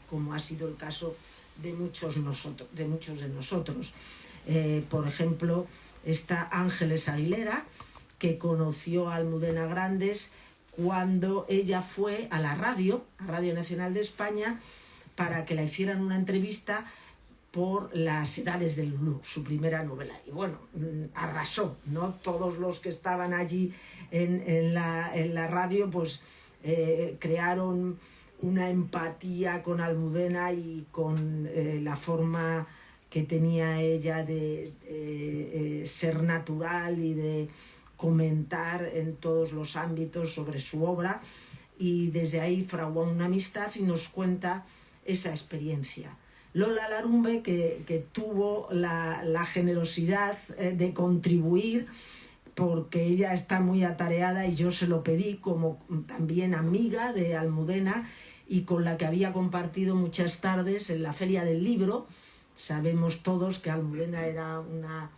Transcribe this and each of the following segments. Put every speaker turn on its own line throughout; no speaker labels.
como ha sido el caso de muchos de nosotros. Por ejemplo, está Ángeles Aguilera, que conoció a Almudena Grandes cuando ella fue a la radio, a Radio Nacional de España, para que la hicieran una entrevista por Las Edades de Lulú, su primera novela. Y bueno, arrasó, ¿no? Todos los que estaban allí en la radio, pues crearon una empatía con Almudena y con la forma que tenía ella de ser natural y de comentar en todos los ámbitos sobre su obra, y desde ahí fraguó una amistad y nos cuenta esa experiencia. Lola Larumbe, que tuvo la generosidad de contribuir, porque ella está muy atareada y yo se lo pedí, como también amiga de Almudena y con la que había compartido muchas tardes en la Feria del Libro. Sabemos todos que Almudena era una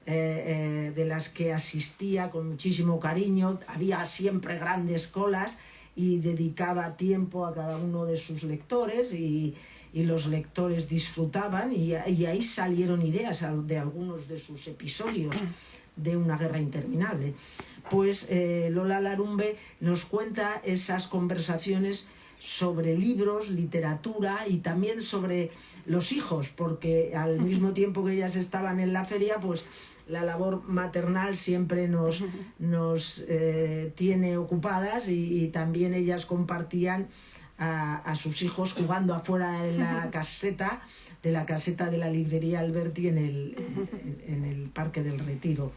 de las que asistía con muchísimo cariño, había siempre grandes colas y dedicaba tiempo a cada uno de sus lectores, y los lectores disfrutaban, y ahí salieron ideas de algunos de sus episodios de Una guerra interminable. Pues Lola Larumbe nos cuenta esas conversaciones sobre libros, literatura y también sobre los hijos, porque al mismo tiempo que ellas estaban en la feria, pues la labor maternal siempre nos tiene ocupadas, y también ellas compartían a sus hijos jugando afuera en la caseta de la librería Alberti en el Parque del Retiro.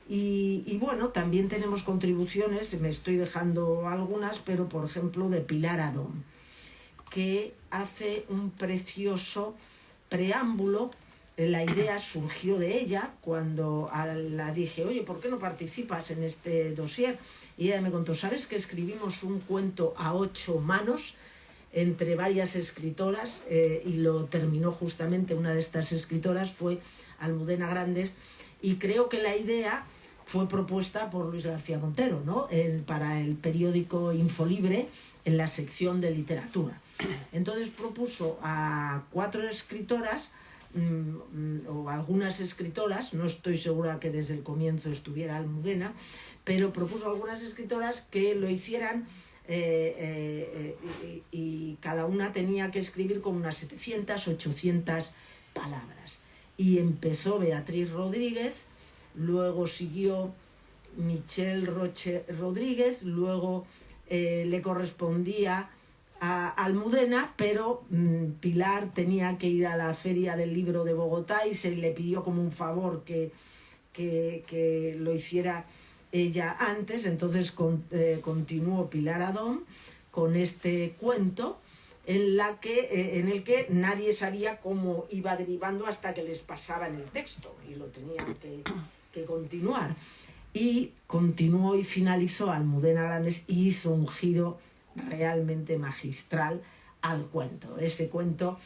Y bueno, también tenemos contribuciones, me estoy dejando algunas, pero por ejemplo de Pilar Adón, que hace un precioso preámbulo. La idea surgió de ella cuando la dije, oye, ¿por qué no participas en este dossier? Y ella me contó, ¿sabes que escribimos un cuento a 8 manos entre varias escritoras? Y lo terminó justamente, una de estas escritoras fue Almudena Grandes, y creo que la idea fue propuesta por Luis García Montero, ¿no? Para el periódico Infolibre, en la sección de literatura. Entonces propuso a 4 escritoras, o algunas escritoras, no estoy segura que desde el comienzo estuviera Almudena, pero propuso a algunas escritoras que lo hicieran, y cada una tenía que escribir como unas 700, 800 palabras. Y empezó Beatriz Rodríguez, luego siguió Michelle Roche Rodríguez, luego le correspondía a Almudena, pero Pilar tenía que ir a la Feria del Libro de Bogotá y se le pidió como un favor que lo hiciera ella antes. Entonces continuó Pilar Adón con este cuento en el que nadie sabía cómo iba derivando hasta que les pasaba en el texto y lo tenían que continuar. Y continuó y finalizó Almudena Grandes y hizo un giro realmente magistral al cuento. Ese cuento,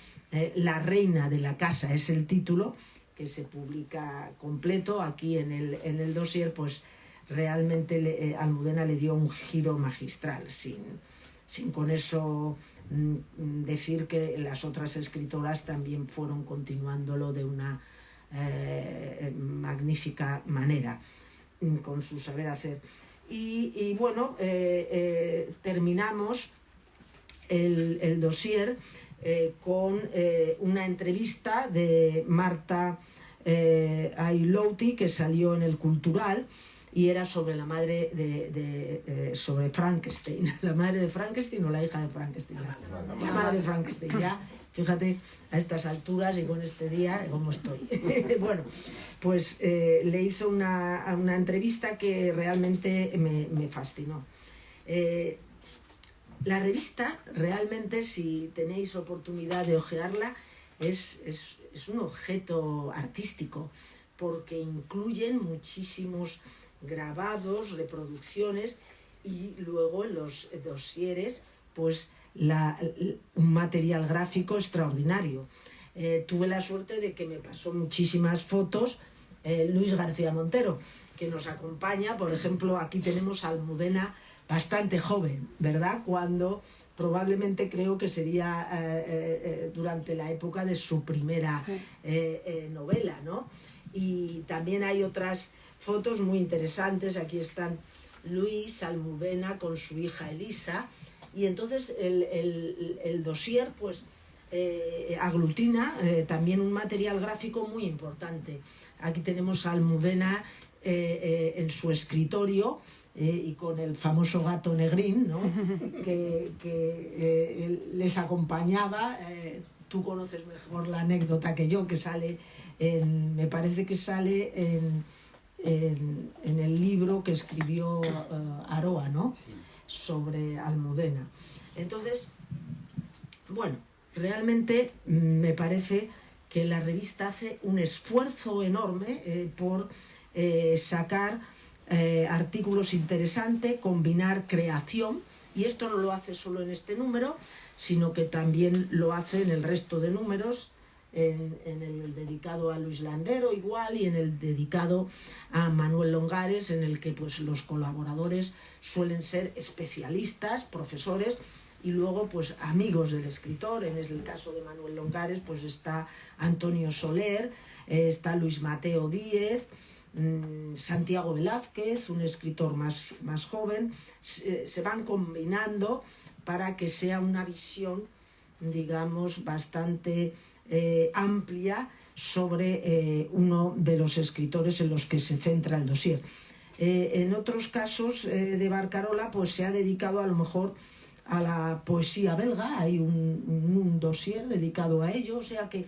La reina de la casa, es el título, que se publica completo aquí en el dossier. Pues realmente Almudena le dio un giro magistral, sin con eso decir que las otras escritoras también fueron continuándolo de una magnífica manera, con su saber hacer. Y bueno, terminamos el dossier con una entrevista de Marta Ailouti, que salió en El Cultural, y era sobre la madre sobre Frankenstein. ¿La madre de Frankenstein o la hija de Frankenstein? La madre de Frankenstein, ya. Fíjate, a estas alturas y con este día, cómo estoy. Bueno, pues le hizo una entrevista que realmente me fascinó. La revista, realmente, si tenéis oportunidad de hojearla, es un objeto artístico, porque incluyen muchísimos grabados, reproducciones, y luego en los dosieres, pues un material gráfico extraordinario. Tuve la suerte de que me pasó muchísimas fotos Luis García Montero, que nos acompaña. Por ejemplo, aquí tenemos a Almudena bastante joven, ¿verdad? Cuando probablemente creo que sería durante la época de su primera novela, ¿no? Y también hay otras fotos muy interesantes. Aquí están Luis, Almudena con su hija Elisa, y entonces el dossier pues aglutina también un material gráfico muy importante. Aquí tenemos a Almudena en su escritorio, y con el famoso gato negrín, ¿no? que les acompañaba. Tú conoces mejor la anécdota que yo, que sale me parece que sale en el libro que escribió Aroa, ¿no? Sobre Almudena. Entonces, bueno, realmente me parece que la revista hace un esfuerzo enorme por sacar artículos interesantes, combinar creación, y esto no lo hace solo en este número, sino que también lo hace en el resto de números, en el dedicado a Luis Landero igual, y en el dedicado a Manuel Longares, en el que pues los colaboradores suelen ser especialistas, profesores, y luego pues amigos del escritor. En el caso de Manuel Longares pues está Antonio Soler, está Luis Mateo Díez, Santiago Velázquez, un escritor más joven. Se van combinando para que sea una visión, digamos, bastante amplia sobre uno de los escritores en los que se centra el dossier. En otros casos de Barcarola pues se ha dedicado a lo mejor a la poesía belga. Hay un dossier dedicado a ello, o sea que,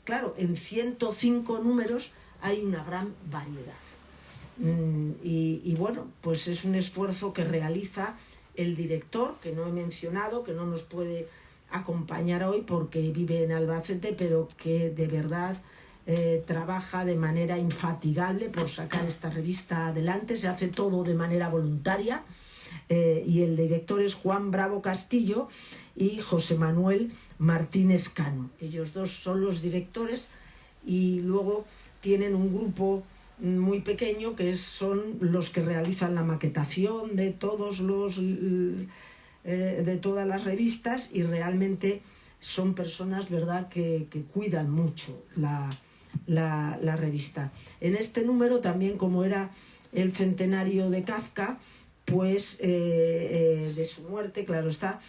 claro, en 105 números hay una gran variedad. Y bueno, pues es un esfuerzo que realiza el director, que no he mencionado, que no nos puede acompañar hoy porque vive en Albacete, pero que de verdad trabaja de manera infatigable por sacar esta revista adelante. Se hace todo de manera voluntaria, y el director es Juan Bravo Castillo y José Manuel Martínez Cano. Ellos dos son los directores, y luego tienen un grupo muy pequeño que son los que realizan la maquetación de todos de todas las revistas, y realmente son personas, ¿verdad?, que cuidan mucho la revista. En este número también, como era el centenario de Kafka, pues de su muerte, claro está,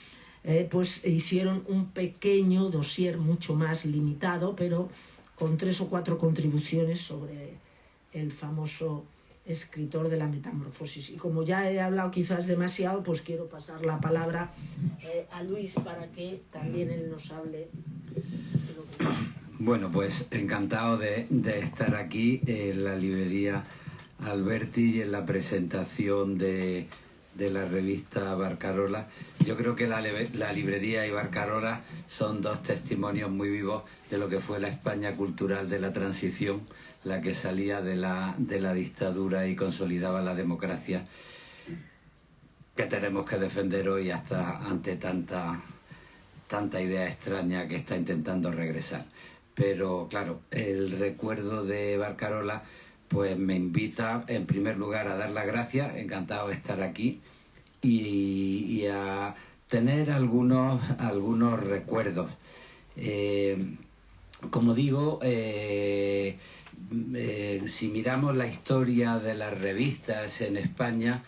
pues hicieron un pequeño dossier mucho más limitado, pero con 3 o 4 contribuciones sobre el famoso escritor de la Metamorfosis. Y como ya he hablado quizás demasiado, pues quiero pasar la palabra a Luis para que también él nos hable de lo que...
Bueno, pues encantado de estar aquí en la librería Alberti y en la presentación de la revista Barcarola. Yo creo que la librería y Barcarola son dos testimonios muy vivos de lo que fue la España cultural de la transición, la que salía de la dictadura y consolidaba la democracia, que tenemos que defender hoy hasta ante tanta idea extraña que está intentando regresar. Pero claro, el recuerdo de Barcarola pues me invita en primer lugar a dar las gracias, encantado de estar aquí, y a tener algunos recuerdos. Como digo, si miramos la historia de las revistas en España,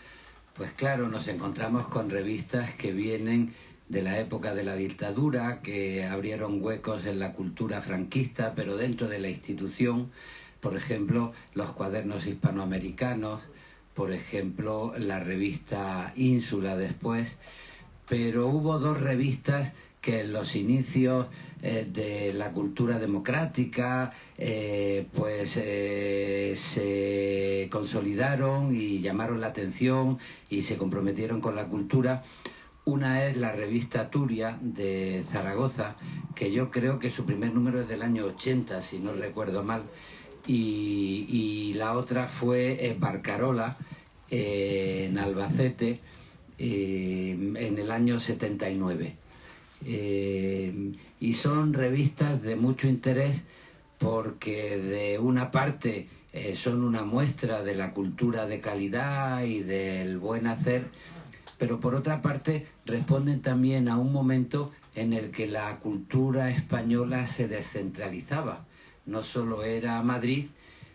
pues claro, nos encontramos con revistas que vienen de la época de la dictadura, que abrieron huecos en la cultura franquista, pero dentro de la institución. Por ejemplo, los cuadernos hispanoamericanos, por ejemplo, la revista Ínsula después. Pero hubo dos revistas que en los inicios de la cultura democrática se consolidaron y llamaron la atención y se comprometieron con la cultura. Una es la revista Turia de Zaragoza, que yo creo que su primer número es del año 80, si no recuerdo mal. Y la otra fue Barcarola, en Albacete, en el año 79. Y son revistas de mucho interés porque de una parte son una muestra de la cultura de calidad y del buen hacer, pero por otra parte responden también a un momento en el que la cultura española se descentralizaba. No solo era Madrid,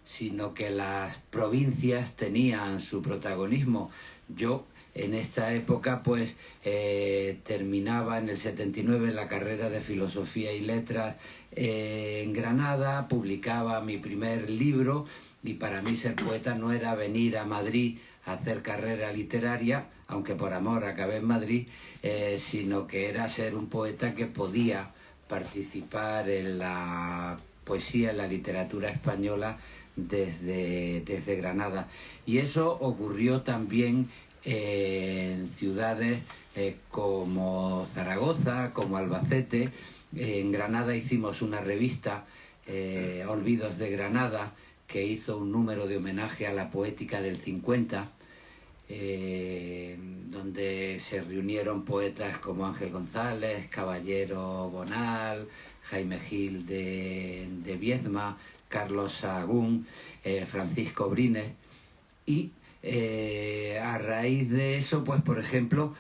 sino que las provincias tenían su protagonismo. Yo en esta época pues terminaba en el 79 la carrera de Filosofía y Letras en Granada, publicaba mi primer libro y para mí ser poeta no era venir a Madrid a hacer carrera literaria, aunque por amor acabé en Madrid, sino que era ser un poeta que podía participar en la poesía, en la literatura española desde Granada. Y eso ocurrió también en ciudades como Zaragoza, como Albacete. En Granada hicimos una revista, Olvidos de Granada, que hizo un número de homenaje a la poética del 50, donde se reunieron poetas como Ángel González, Caballero Bonal, Jaime Gil de Viedma, Carlos Sahagún, Francisco Brines, y a raíz de eso, pues por ejemplo,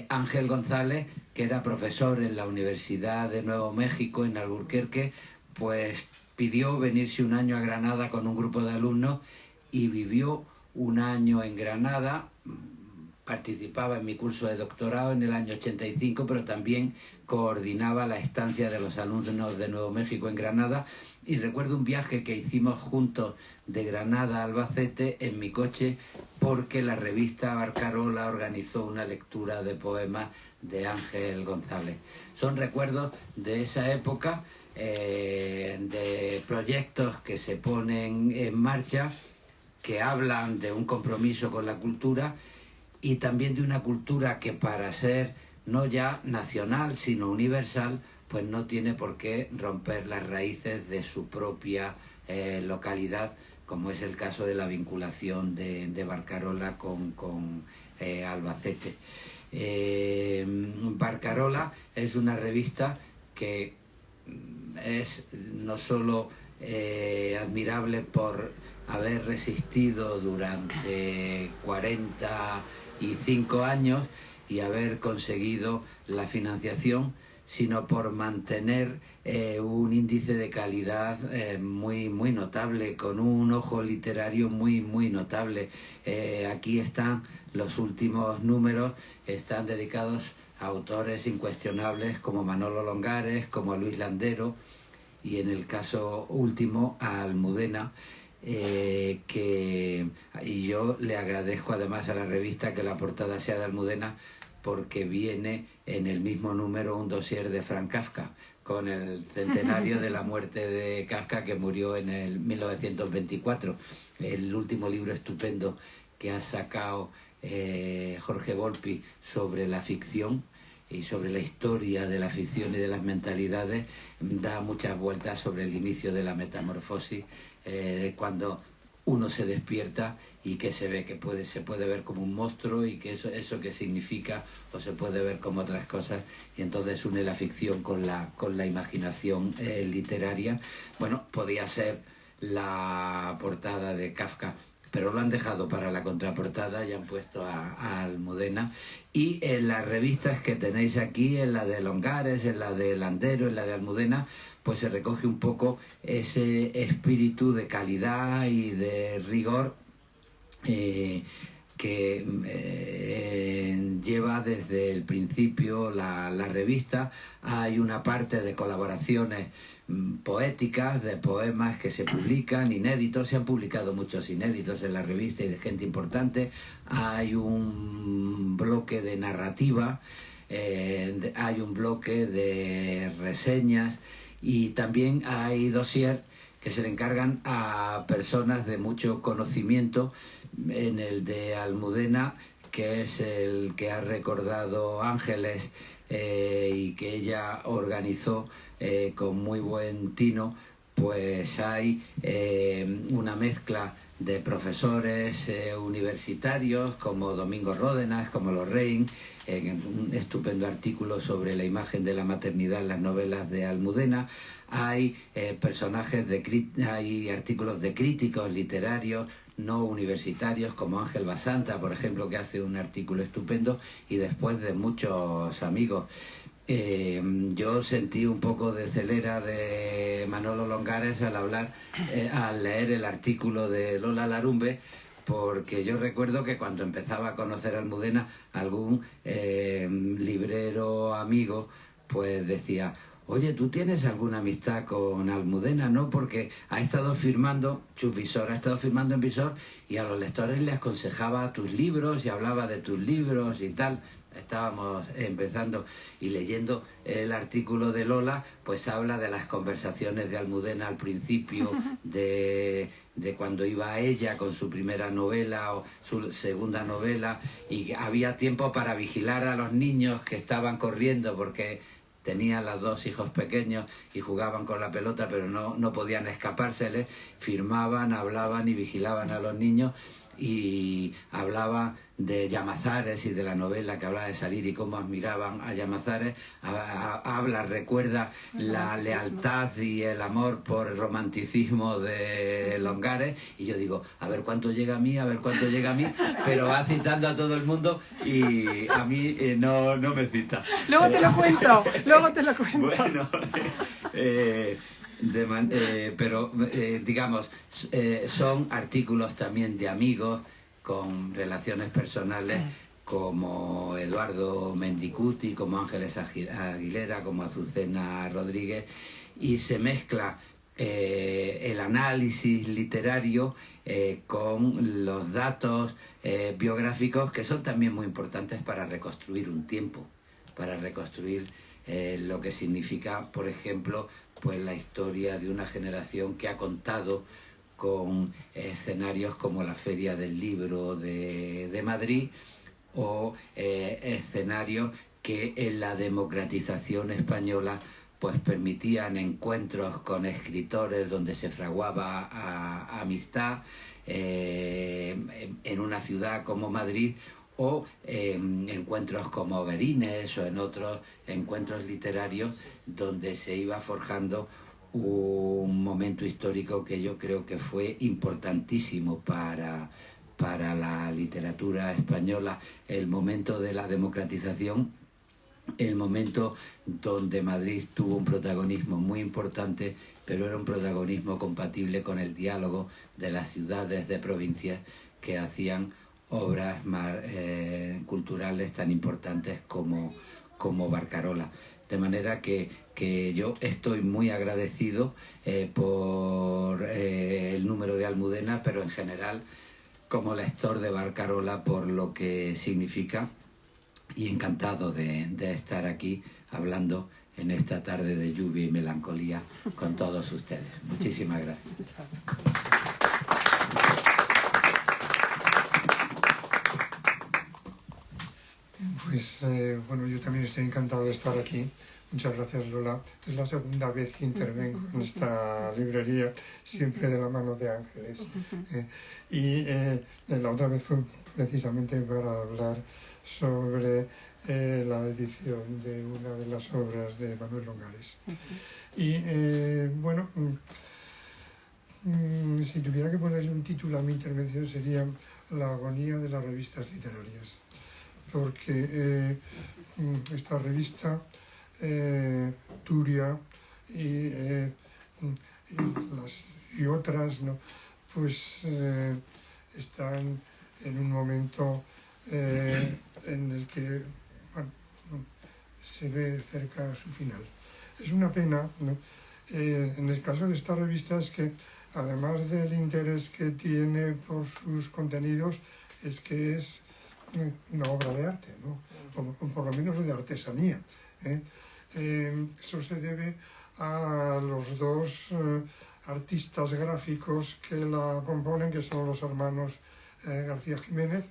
Ángel González, que era profesor en la Universidad de Nuevo México en Albuquerque, pues pidió venirse un año a Granada con un grupo de alumnos y vivió un año en Granada. Participaba en mi curso de doctorado en el año 85, pero también coordinaba la estancia de los alumnos de Nuevo México en Granada. Y recuerdo un viaje que hicimos juntos de Granada a Albacete en mi coche, porque la revista Barcarola organizó una lectura de poemas de Ángel González. Son recuerdos de esa época, de proyectos que se ponen en marcha, que hablan de un compromiso con la cultura y también de una cultura que, para ser no ya nacional sino universal, pues no tiene por qué romper las raíces de su propia localidad, como es el caso de la vinculación de Barcarola con Albacete. Barcarola es una revista que es no solo admirable por haber resistido durante 45 años y haber conseguido la financiación, sino por mantener un índice de calidad muy notable, con un ojo literario muy notable. Aquí están los últimos números, están dedicados a autores incuestionables como Manolo Longares, como a Luis Landero, y en el caso último a Almudena, y yo le agradezco además a la revista que la portada sea de Almudena, porque viene en el mismo número un dossier de Franz Kafka, con el centenario de la muerte de Kafka, que murió en el 1924. El último libro estupendo que ha sacado Jorge Volpi sobre la ficción y sobre la historia de la ficción y de las mentalidades, da muchas vueltas sobre el inicio de la metamorfosis, cuando uno se despierta y que se ve que se puede ver como un monstruo, y que eso que significa, o se puede ver como otras cosas, y entonces une la ficción con la imaginación literaria. Bueno, podía ser la portada de Kafka, pero lo han dejado para la contraportada y han puesto a Almudena. Y en las revistas que tenéis aquí, en la de Longares, en la de Landero, en la de Almudena, pues se recoge un poco ese espíritu de calidad y de rigor que lleva desde el principio la revista. Hay una parte de colaboraciones poéticas, de poemas que se publican, inéditos. Se han publicado muchos inéditos en la revista y de gente importante. Hay un bloque de narrativa, hay un bloque de reseñas, y también hay dossier que se le encargan a personas de mucho conocimiento. En el de Almudena, que es el que ha recordado Ángeles, y que ella organizó con muy buen tino, pues hay una mezcla de profesores universitarios como Domingo Ródenas, como Lorraine, en un estupendo artículo sobre la imagen de la maternidad en las novelas de Almudena. Hay hay artículos de críticos literarios, no universitarios como Ángel Basanta, por ejemplo, que hace un artículo estupendo, y después de muchos amigos. Yo sentí un poco de celera de Manolo Longares al leer el artículo de Lola Larumbe, porque yo recuerdo que cuando empezaba a conocer a Almudena, algún librero amigo pues decía: oye, ¿tú tienes alguna amistad con Almudena? ¿No? Porque ha estado firmando, Chus Visor, ha estado firmando en Visor, y a los lectores les aconsejaba tus libros y hablaba de tus libros y tal. Estábamos empezando, y leyendo el artículo de Lola, pues habla de las conversaciones de Almudena al principio, de cuando iba ella con su primera novela o su segunda novela, y había tiempo para vigilar a los niños que estaban corriendo porque tenían los dos hijos pequeños y jugaban con la pelota, pero no podían escapárseles. Firmaban, hablaban y vigilaban a los niños, y hablaba de Llamazares y de la novela que hablaba de salir y cómo admiraban a Llamazares. Recuerda la lealtad y el amor por el romanticismo de Longares, y yo digo, a ver cuánto llega a mí, pero va citando a todo el mundo y a mí no me cita.
Luego te lo cuento.
Bueno, pero digamos, son artículos también de amigos con relaciones personales, como Eduardo Mendicuti, como Ángeles Aguilera, como Azucena Rodríguez, y se mezcla el análisis literario con los datos biográficos, que son también muy importantes para reconstruir un tiempo, para reconstruir lo que significa, por ejemplo, pues la historia de una generación que ha contado con escenarios como la Feria del Libro de Madrid, o escenarios que en la democratización española pues permitían encuentros con escritores donde se fraguaba amistad, en una ciudad como Madrid, o encuentros como Berines, o en otros encuentros literarios donde se iba forjando un momento histórico que yo creo que fue importantísimo para la literatura española, el momento de la democratización, el momento donde Madrid tuvo un protagonismo muy importante, pero era un protagonismo compatible con el diálogo de las ciudades de provincias que hacían obras culturales tan importantes como Barcarola. De manera que yo estoy muy agradecido por el número de Almudena, pero en general como lector de Barcarola, por lo que significa, y encantado de estar aquí hablando en esta tarde de lluvia y melancolía con todos ustedes. Muchísimas gracias.
Pues bueno, yo también estoy encantado de estar aquí. Muchas gracias, Lola. Es la segunda vez que intervengo en esta librería, siempre de la mano de Ángeles. La otra vez fue precisamente para hablar sobre la edición de una de las obras de Manuel Longares. Bueno, si tuviera que ponerle un título a mi intervención, sería La agonía de las revistas literarias. Porque esta revista, Turia y otras, ¿no? Pues están en un momento en el que se ve cerca su final. Es una pena, ¿no? En el caso de esta revista es que, además del interés que tiene por sus contenidos, es que es una obra de arte, ¿no? O por lo menos de artesanía. Eso se debe a los dos artistas gráficos que la componen, que son los hermanos García Jiménez,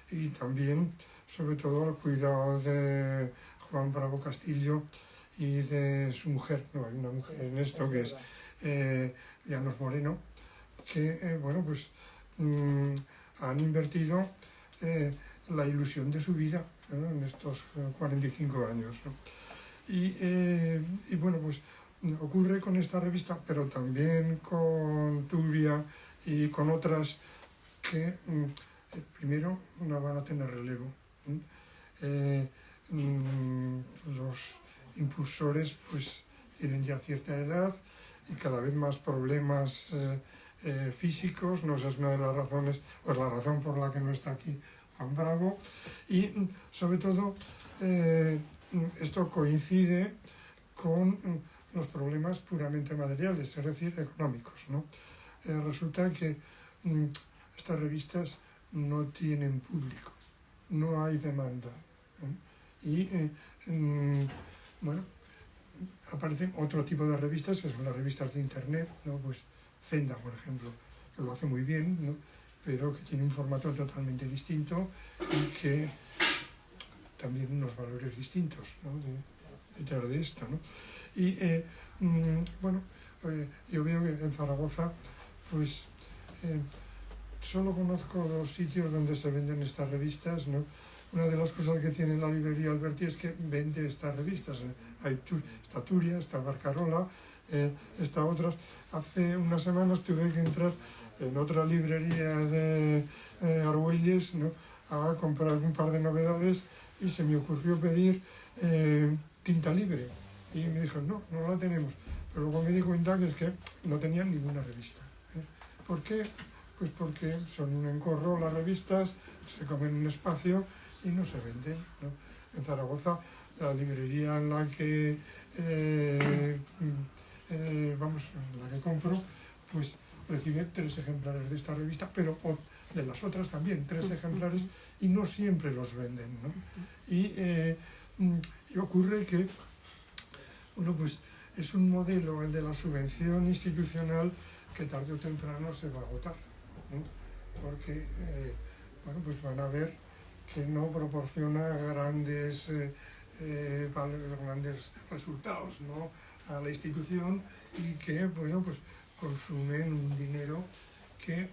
y también, sobre todo, al cuidado de Juan Bravo Castillo y de su mujer. No, hay una mujer en esto que es Llanos Moreno, que bueno, pues han invertido la ilusión de su vida, ¿no? En estos 45 años, ¿no? Y bueno, pues ocurre con esta revista, pero también con Turia y con otras, que primero no van a tener relevo. Los impulsores pues tienen ya cierta edad y cada vez más problemas físicos. No, esa es una de las razones, pues la razón por la que no está aquí Juan Bravo. Y sobre todo esto coincide con los problemas puramente materiales, es decir, económicos, ¿no? Resulta que estas revistas no tienen público, no hay demanda. Y bueno, aparecen otro tipo de revistas, que son las revistas de internet, ¿no? Pues Zenda, por ejemplo, que lo hace muy bien, ¿no? Pero que tiene un formato totalmente distinto y que también unos valores distintos, ¿no? Detrás de esto, ¿no? Y bueno, yo veo que en Zaragoza pues solo conozco 2 sitios donde se venden estas revistas, ¿no? Una de las cosas que tiene la librería Alberti es que vende estas revistas. Está Turia, está Barcarola, está otras. Hace unas semanas tuve que entrar en otra librería de Argüelles, ¿no? A comprar un par de novedades y se me ocurrió pedir tinta libre. Y me dijo, no, no la tenemos. Pero luego me di cuenta que es que no tenían ninguna revista. ¿Por qué? Pues porque son un engorro las revistas, se comen un espacio y no se venden, ¿no? En Zaragoza, la librería en la que la que compro, pues recibe 3 ejemplares de esta revista, pero de las otras también, 3 ejemplares, y no siempre los venden, ¿no? Y ocurre que, bueno, pues es un modelo, el de la subvención institucional, que tarde o temprano se va a agotar, ¿no? Porque, bueno, pues van a ver que no proporciona grandes resultados, ¿no? A la institución, y que, bueno, pues consumen un dinero que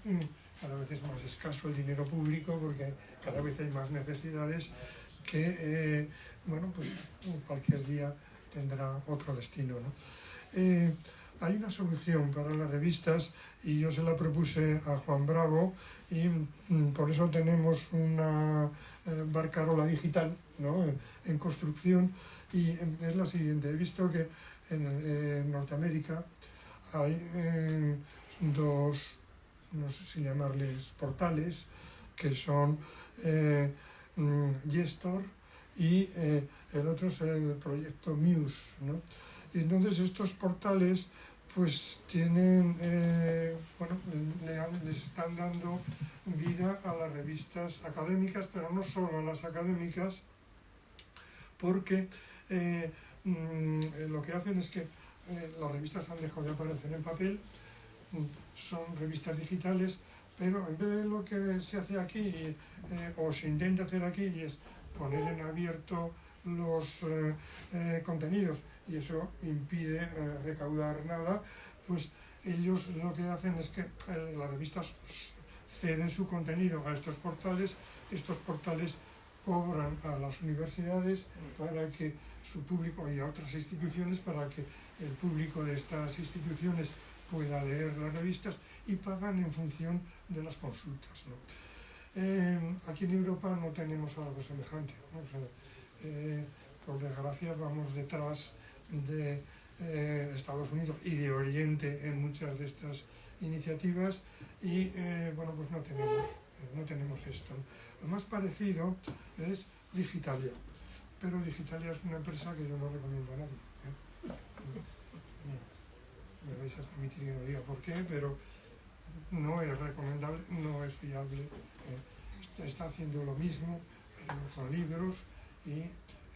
cada vez es más escaso, el dinero público, porque cada vez hay más necesidades que, bueno, pues cualquier día tendrá otro destino, ¿no? Hay una solución para las revistas y yo se la propuse a Juan Bravo, y por eso tenemos una Barcarola digital, ¿no? En construcción, y es la siguiente. He visto que en Norteamérica hay 2, no sé si llamarles portales, que son Gestor y el otro es el proyecto Muse, ¿no? Y entonces estos portales pues tienen, bueno, les están dando vida a las revistas académicas, pero no solo a las académicas, porque lo que hacen es que las revistas han dejado de aparecer en papel, son revistas digitales, pero en vez de lo que se hace aquí, o se intenta hacer aquí, es poner en abierto los contenidos, y eso impide recaudar nada, pues ellos lo que hacen es que las revistas ceden su contenido a estos portales cobran a las universidades para que su público, y a otras instituciones, para que el público de estas instituciones pueda leer las revistas, y pagan en función de las consultas, ¿no? Aquí en Europa no tenemos algo semejante, ¿no? O sea, por desgracia vamos detrás de Estados Unidos y de Oriente en muchas de estas iniciativas, y bueno, pues no tenemos esto, ¿no? Lo más parecido es Digitalia, pero Digitalia es una empresa que yo no recomiendo a nadie, me vais a permitir que no diga por qué, pero no es recomendable, no es fiable. Está haciendo lo mismo, pero con libros, y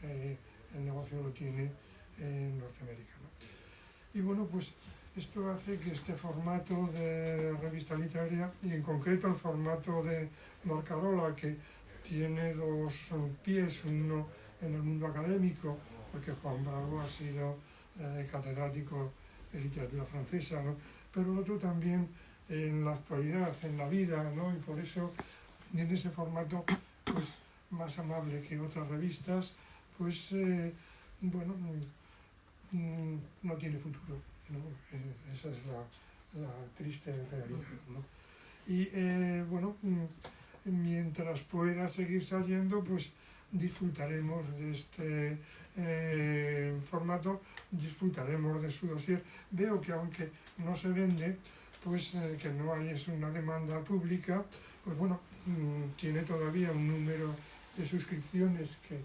el negocio lo tiene en Norteamérica, ¿no? Y bueno, pues esto hace que este formato de revista literaria, y en concreto el formato de Barcarola, que tiene 2 pies, uno en el mundo académico, porque Juan Bravo ha sido catedrático de literatura francesa, ¿no? Pero el otro también en la actualidad, en la vida, ¿no? Y por eso, en ese formato pues más amable que otras revistas, pues bueno, no tiene futuro, ¿no? Esa es la triste realidad, ¿no? Y bueno, mientras pueda seguir saliendo, pues disfrutaremos de este formato, disfrutaremos de su dossier. Veo que aunque no se vende, pues que no hay es una demanda pública, pues bueno, tiene todavía un número de suscripciones que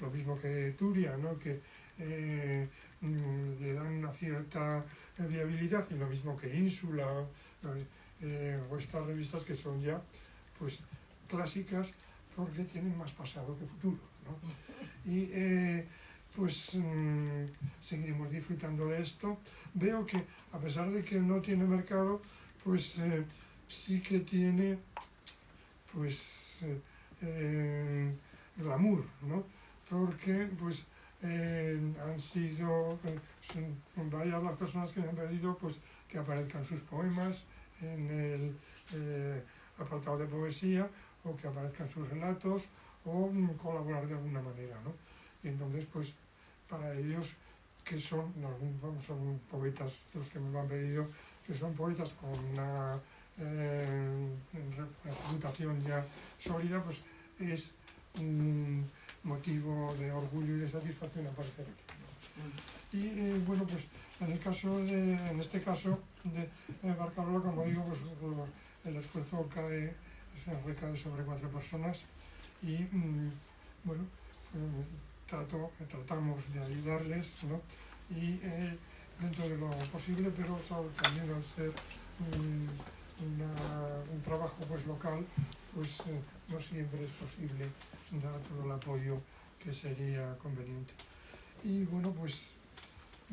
lo mismo que Turia, ¿no? Que le dan una cierta viabilidad, y lo mismo que Ínsula, o estas revistas que son ya pues clásicas porque tienen más pasado que futuro, ¿no? Y pues seguiremos disfrutando de esto. Veo que a pesar de que no tiene mercado, pues sí que tiene pues glamour, ¿no? Porque pues han sido varias las personas que me han pedido pues que aparezcan sus poemas en el apartado de poesía, o que aparezcan sus relatos, o colaborar de alguna manera, ¿no? Y entonces pues para ellos, que son poetas los que me lo han pedido, que son poetas con una reputación ya sólida, pues es un motivo de orgullo y de satisfacción aparecer aquí, ¿no? Y bueno, pues en este caso de Barcarola, como digo, pues el esfuerzo recae sobre 4 personas, y bueno, tratamos de ayudarles, ¿no? Y dentro de lo posible, pero también al ser un trabajo pues local, pues no siempre es posible dar todo el apoyo que sería conveniente. Y bueno, pues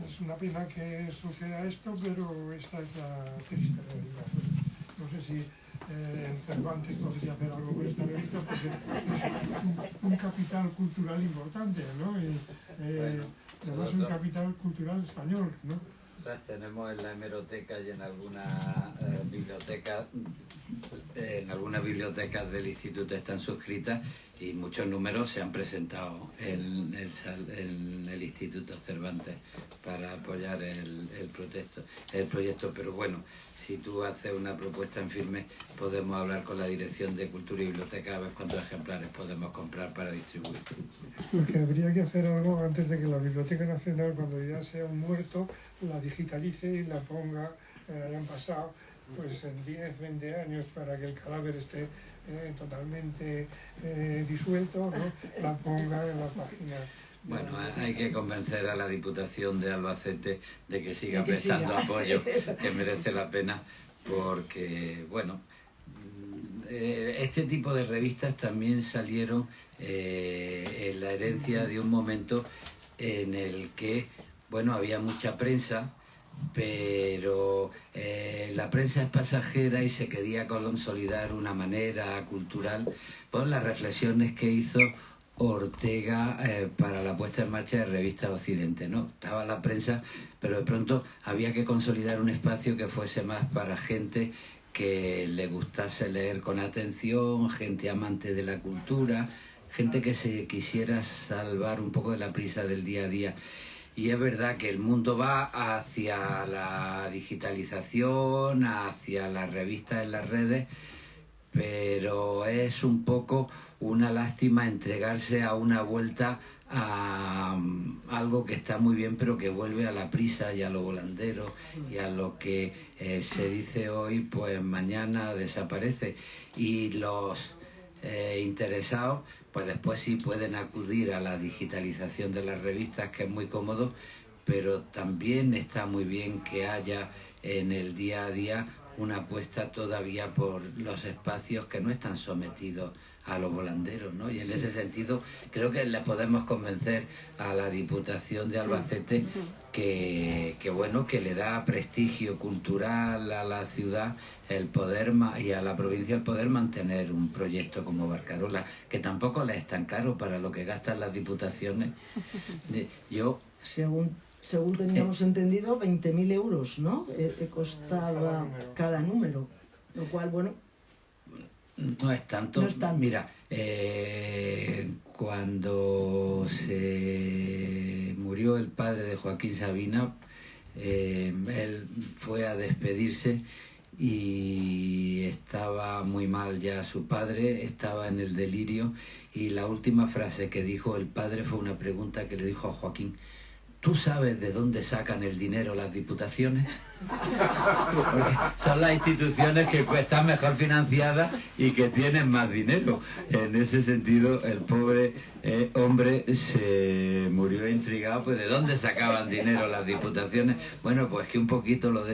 es una pena que suceda esto, pero esta es la triste realidad. No sé si Cervantes podría hacer algo con esta revista, porque es un capital cultural importante, ¿no? Y, además un capital cultural español, ¿no?
Las tenemos en la hemeroteca y en algunas bibliotecas del instituto están suscritas, y muchos números se han presentado en el Instituto Cervantes para apoyar el proyecto. Pero bueno, si tú haces una propuesta en firme, podemos hablar con la Dirección de Cultura y Biblioteca a ver cuántos ejemplares podemos comprar para distribuir.
Porque habría que hacer algo antes de que la Biblioteca Nacional, cuando ya sea un muerto, la digitalice y la ponga, hayan pasado pues en 10, 20 años, para que el cadáver esté totalmente disuelto, ¿no? La ponga en la página.
Bueno, hay que convencer a la Diputación de Albacete de que siga prestando apoyo, que merece la pena, porque, bueno, este tipo de revistas también salieron en la herencia de un momento en el que, bueno, había mucha prensa, pero la prensa es pasajera y se quería consolidar una manera cultural por las reflexiones que hizo Ortega para la puesta en marcha de Revista Occidente, ¿no? Estaba la prensa, pero de pronto había que consolidar un espacio que fuese más para gente que le gustase leer con atención, gente amante de la cultura, gente que se quisiera salvar un poco de la prisa del día a día. Y es verdad que el mundo va hacia la digitalización, hacia las revistas en las redes, pero es un poco una lástima entregarse a una vuelta a algo que está muy bien, pero que vuelve a la prisa y a lo volandero, y a lo que se dice hoy, pues mañana desaparece. Y los interesados, pues después sí pueden acudir a la digitalización de las revistas, que es muy cómodo, pero también está muy bien que haya en el día a día una apuesta todavía por los espacios que no están sometidos a los volanderos, ¿no? Y en ese sentido creo que le podemos convencer a la Diputación de Albacete que bueno, que le da prestigio cultural a la ciudad el poder y a la provincia el poder mantener un proyecto como Barcarola, que tampoco le es tan caro para lo que gastan las diputaciones.
Según teníamos entendido, 20.000 euros, ¿no? Costaba cada número, lo cual, bueno...
No es tanto. Mira, cuando se murió el padre de Joaquín Sabina, él fue a despedirse y estaba muy mal ya su padre, estaba en el delirio, y la última frase que dijo el padre fue una pregunta que le dijo a Joaquín: ¿tú sabes de dónde sacan el dinero las diputaciones? Porque son las instituciones que están mejor financiadas y que tienen más dinero. En ese sentido, el pobre hombre se murió intrigado, pues ¿de dónde sacaban dinero las diputaciones? Bueno, pues que un poquito lo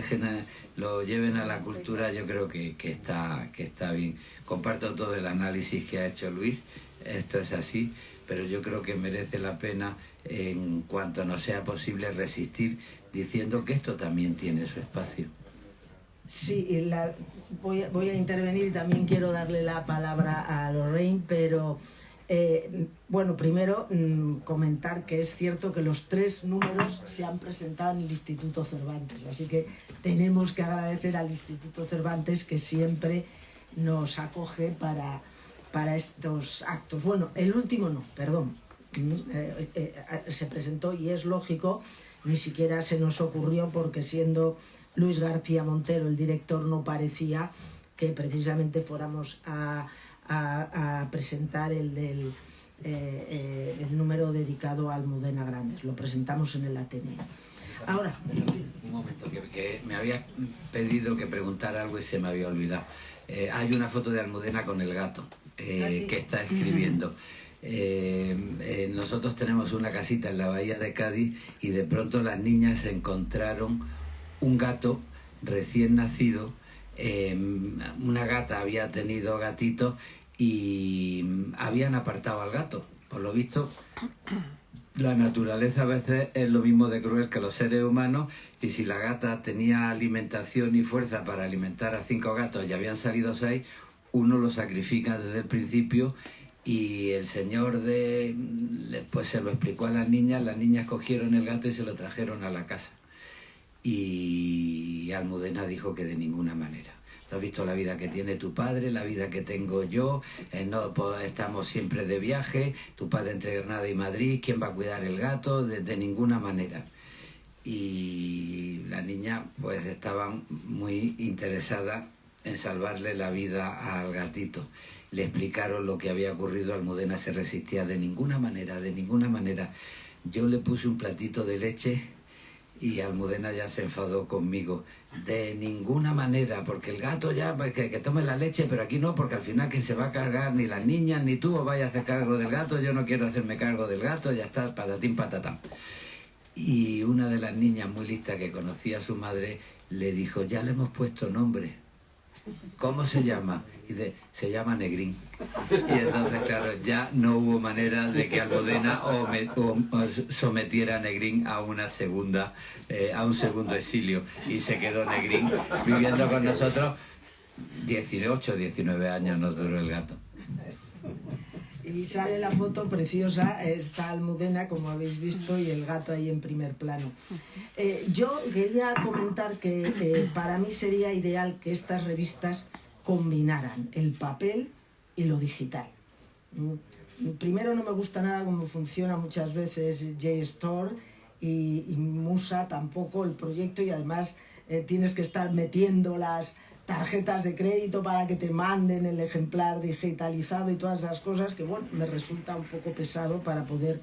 lo lleven a la cultura, yo creo que está bien. Comparto todo el análisis que ha hecho Luis, esto es así, pero yo creo que merece la pena, en cuanto nos sea posible, resistir diciendo que esto también tiene su espacio.
Sí, voy a intervenir y también quiero darle la palabra a Lorraine, pero bueno, primero comentar que es cierto que los 3 números se han presentado en el Instituto Cervantes, así que tenemos que agradecer al Instituto Cervantes que siempre nos acoge para estos actos. Bueno, el último no, perdón, se presentó y es lógico, ni siquiera se nos ocurrió porque siendo Luis García Montero el director no parecía que precisamente fuéramos a presentar el número dedicado a Almudena Grandes, lo presentamos en el Ateneo. Ahora,
un momento, que me había pedido que preguntara algo y se me había olvidado. Hay una foto de Almudena con el gato que está escribiendo. Nosotros tenemos una casita en la bahía de Cádiz y de pronto las niñas encontraron un gato recién nacido. Una gata había tenido gatitos y habían apartado al gato. Por lo visto, la naturaleza a veces es lo mismo de cruel que los seres humanos, y si la gata tenía alimentación y fuerza para alimentar a 5 gatos y habían salido 6, uno lo sacrifica desde el principio. Y el señor pues se lo explicó a las niñas cogieron el gato y se lo trajeron a la casa. Y Almudena dijo que de ninguna manera. ¿Tú has visto la vida que tiene tu padre, la vida que tengo yo? Estamos siempre de viaje, tu padre entre Granada y Madrid, ¿quién va a cuidar el gato? De ninguna manera. Y las niñas pues estaban muy interesadas en salvarle la vida al gatito. Le explicaron lo que había ocurrido. Almudena se resistía: de ninguna manera, de ninguna manera. Yo le puse un platito de leche y Almudena ya se enfadó conmigo: de ninguna manera, porque el gato ya, que tome la leche, pero aquí no, porque al final quien se va a cargar, ni las niñas ni tú os vais a hacer cargo del gato, yo no quiero hacerme cargo del gato, ya está, patatín patatán. Y una de las niñas muy lista que conocía a su madre le dijo: ya le hemos puesto nombre. ¿Cómo se llama? Y dice: se llama Negrín. Y entonces, claro, ya no hubo manera de que Almudena sometiera a Negrín a un segundo exilio. Y se quedó Negrín viviendo con nosotros. 18, 19 años nos duró el gato.
y sale la foto preciosa, está Almudena, como habéis visto, y el gato ahí en primer plano. Yo quería comentar que para mí sería ideal que estas revistas combinaran el papel y lo digital. Primero, no me gusta nada cómo funciona muchas veces JSTOR y Musa tampoco el proyecto, y además tienes que estar metiendo las tarjetas de crédito para que te manden el ejemplar digitalizado y todas esas cosas que, bueno, me resulta un poco pesado para poder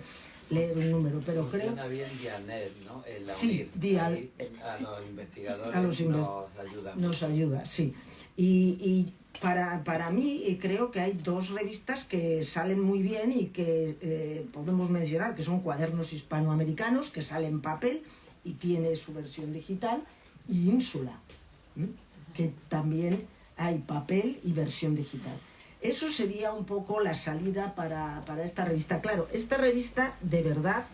leer un número, pero
funciona
creo...
bien Dianet, ¿no? El
sí,
a los investigadores
nos ayuda, sí. Y para mí creo que hay dos revistas que salen muy bien y que podemos mencionar, que son Cuadernos Hispanoamericanos, que sale en papel y tiene su versión digital, y Ínsula, que también hay papel y versión digital. Eso sería un poco la salida para esta revista. Claro, esta revista de verdad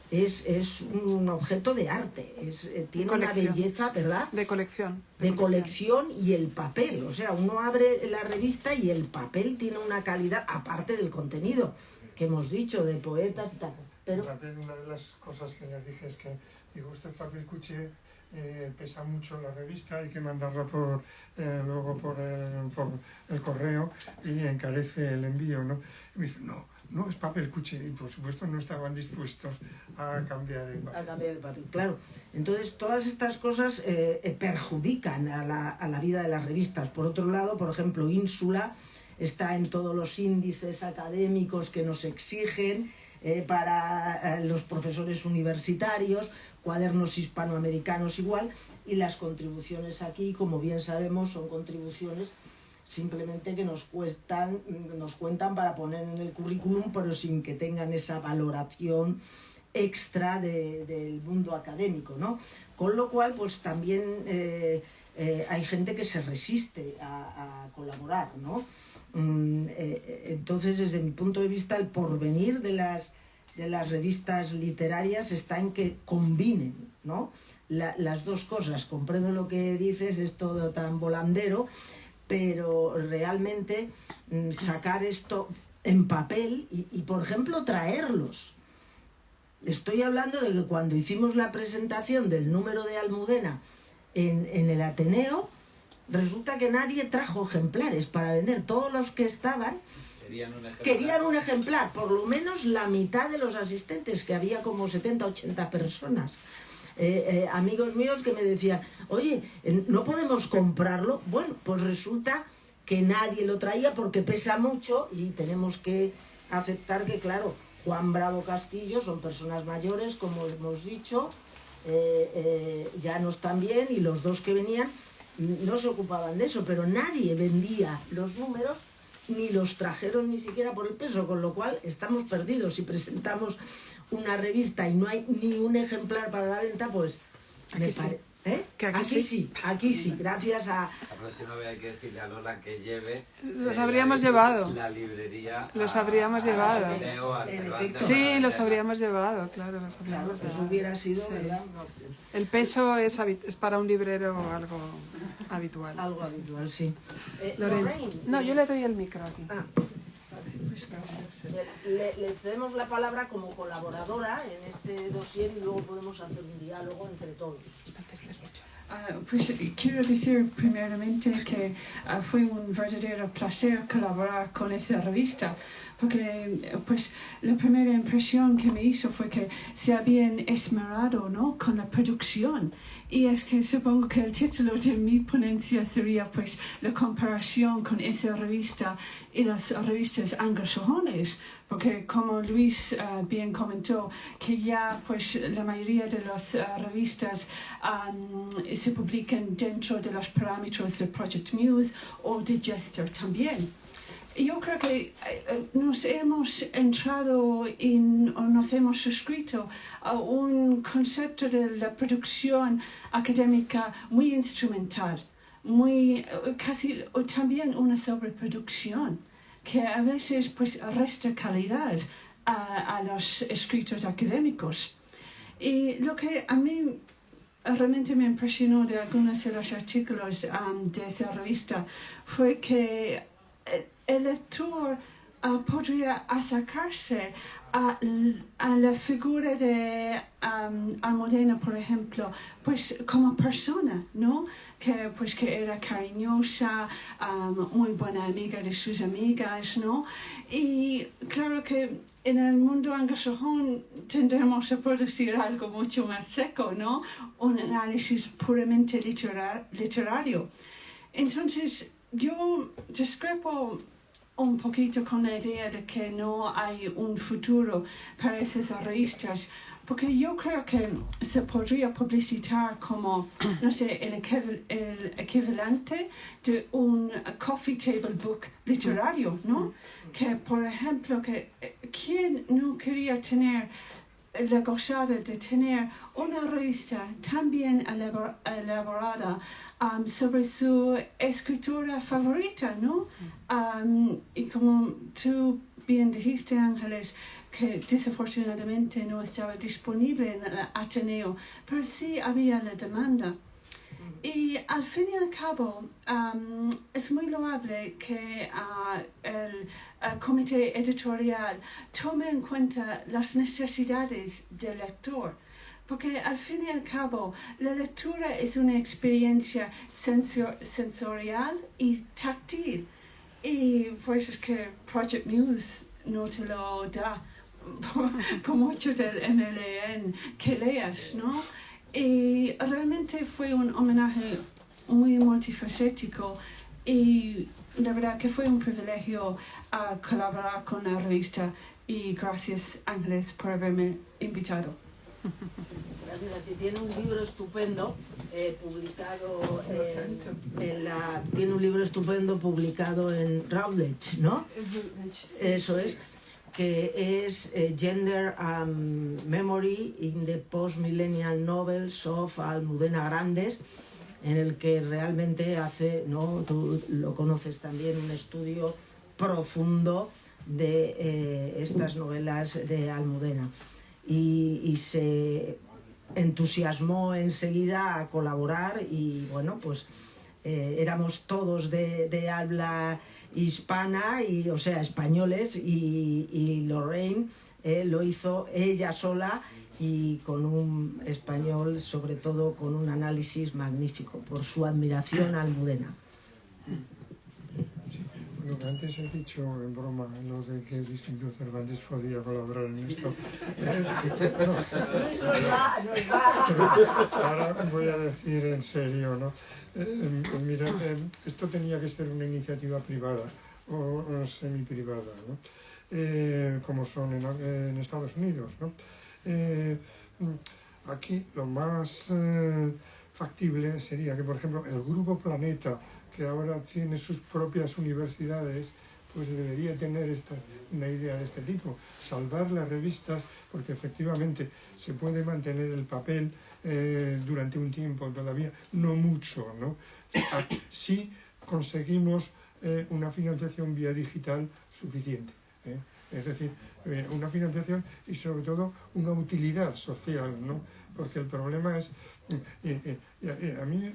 es un objeto de arte, tiene una belleza, ¿verdad?
De colección.
De colección, y el papel, o sea, uno abre la revista y el papel tiene una calidad, aparte del contenido que hemos dicho, de poetas y tal. Pero
el papel, una de las cosas que les dije es que, digo, este papel cuché pesa mucho la revista, hay que mandarla luego por el correo y encarece el envío, ¿no? Y me dice, no, no es papel cuché, y por supuesto no estaban dispuestos a cambiar el papel.
A cambiar el papel, claro. Entonces, todas estas cosas perjudican a la vida de las revistas. Por otro lado, por ejemplo, Ínsula está en todos los índices académicos que nos exigen para los profesores universitarios, cuadernos hispanoamericanos igual, y las contribuciones aquí, como bien sabemos, son contribuciones simplemente que nos cuentan para poner en el currículum, pero sin que tengan esa valoración extra del mundo académico, ¿no? Con lo cual, pues también hay gente que se resiste a colaborar, ¿no? Entonces, desde mi punto de vista, el porvenir de las revistas literarias está en que combinen, ¿no? Las dos cosas. Comprendo lo que dices, es todo tan volandero, pero realmente sacar esto en papel y por ejemplo, traerlos. Estoy hablando de que cuando hicimos la presentación del número de Almudena en el Ateneo, resulta que nadie trajo ejemplares para vender. Todos los que estaban querían un ejemplar, por lo menos la mitad de los asistentes, que había como 70, 80 personas. Amigos míos que me decían, oye, ¿no podemos comprarlo? Bueno, pues resulta que nadie lo traía porque pesa mucho y tenemos que aceptar que, claro, Juan Bravo Castillo son personas mayores, como hemos dicho, ya no están bien, y los dos que venían no se ocupaban de eso, pero nadie vendía los números ni los trajeron ni siquiera por el peso, con lo cual estamos perdidos. Si presentamos una revista y no hay ni un ejemplar para la venta, pues me parece... Aquí sí, gracias a...
La próxima vez hay que decirle a Lola que lleve...
Los habríamos llevado.
La librería...
Los habríamos llevado. Sí, los
habríamos
habríamos llevado, claro, los habríamos
Claro,
llevado.
eso hubiera sido,
Sí.
¿verdad? Una opción.
El peso es para un librero algo habitual.
Algo habitual, sí.
Lorraine. No, yo le doy el micro aquí.
Pues gracias. Le cedemos la palabra como colaboradora en este dossier y luego podemos hacer un diálogo entre todos.
Pues quiero decir primeramente que fue un verdadero placer colaborar con esa revista, porque pues la primera impresión que me hizo fue que se habían esmerado, ¿no?, con la producción. Y es que supongo que el título de mi ponencia sería pues la comparación con esa revista y las revistas anglosajonas, porque como Luis bien comentó, que ya pues la mayoría de las revistas se publican dentro de los parámetros de Project Muse o de Jester también. Yo creo que nos hemos entrado o nos hemos suscrito a un concepto de la producción académica muy instrumental, también una sobreproducción, que a veces pues resta calidad a los escritos académicos. Y lo que a mí realmente me impresionó de algunos de los artículos de esa revista fue que el lector podría acercarse a la figura de Almudena, por ejemplo, pues como persona, ¿no? Que era cariñosa, muy buena amiga de sus amigas, ¿no? Y claro que en el mundo anglosajón tendremos a producir algo mucho más seco, ¿no? Un análisis puramente literario. Entonces, yo discrepo un poquito con la idea de que no hay un futuro para esas revistas, porque yo creo que se podría publicitar como, no sé, el equivalente de un coffee table book literario, ¿no? Que, por ejemplo, ¿quién no quería tener la gozada de tener una revista tan bien elaborada sobre su escritora favorita, ¿no? Y como tú bien dijiste, Ángeles, que desafortunadamente no estaba disponible en el Ateneo, pero sí había la demanda. Y al fin y al cabo, es muy loable que el comité editorial tome en cuenta las necesidades del lector, porque al fin y al cabo la lectura es una experiencia sensorial y táctil. Y pues es que Project Muse no te lo da por mucho del MLN que leas, ¿no? Y realmente fue un homenaje muy multifacético y la verdad que fue un privilegio colaborar con la revista y gracias Ángeles por haberme invitado.
Gracias. Tiene un libro estupendo publicado tiene un libro estupendo publicado en Routledge, ¿no? Eso es, que es Gender and Memory in the Post-Millennial Novels of Almudena Grandes, en el que realmente hace, ¿no? Tú lo conoces también, un estudio profundo de estas novelas de Almudena. Y se entusiasmó enseguida a colaborar y bueno, pues éramos todos de habla hispana, y, o sea, españoles, y Lorraine lo hizo ella sola y con un español, sobre todo con un análisis magnífico, por su admiración a Almudena.
Lo que antes he dicho en broma, lo de que Distinto Cervantes podía colaborar en esto. Ahora voy a decir en serio, ¿no? Mira, esto tenía que ser una iniciativa privada o semi-privada, ¿no? Como son en Estados Unidos, ¿no? Aquí lo más factible sería que, por ejemplo, el Grupo Planeta, que ahora tiene sus propias universidades, pues debería tener una idea de este tipo, salvar las revistas, porque efectivamente se puede mantener el papel durante un tiempo todavía, no mucho, ¿no? Si conseguimos una financiación vía digital suficiente, ¿eh? Es decir, una financiación y sobre todo una utilidad social, ¿no? Porque el problema es, a mí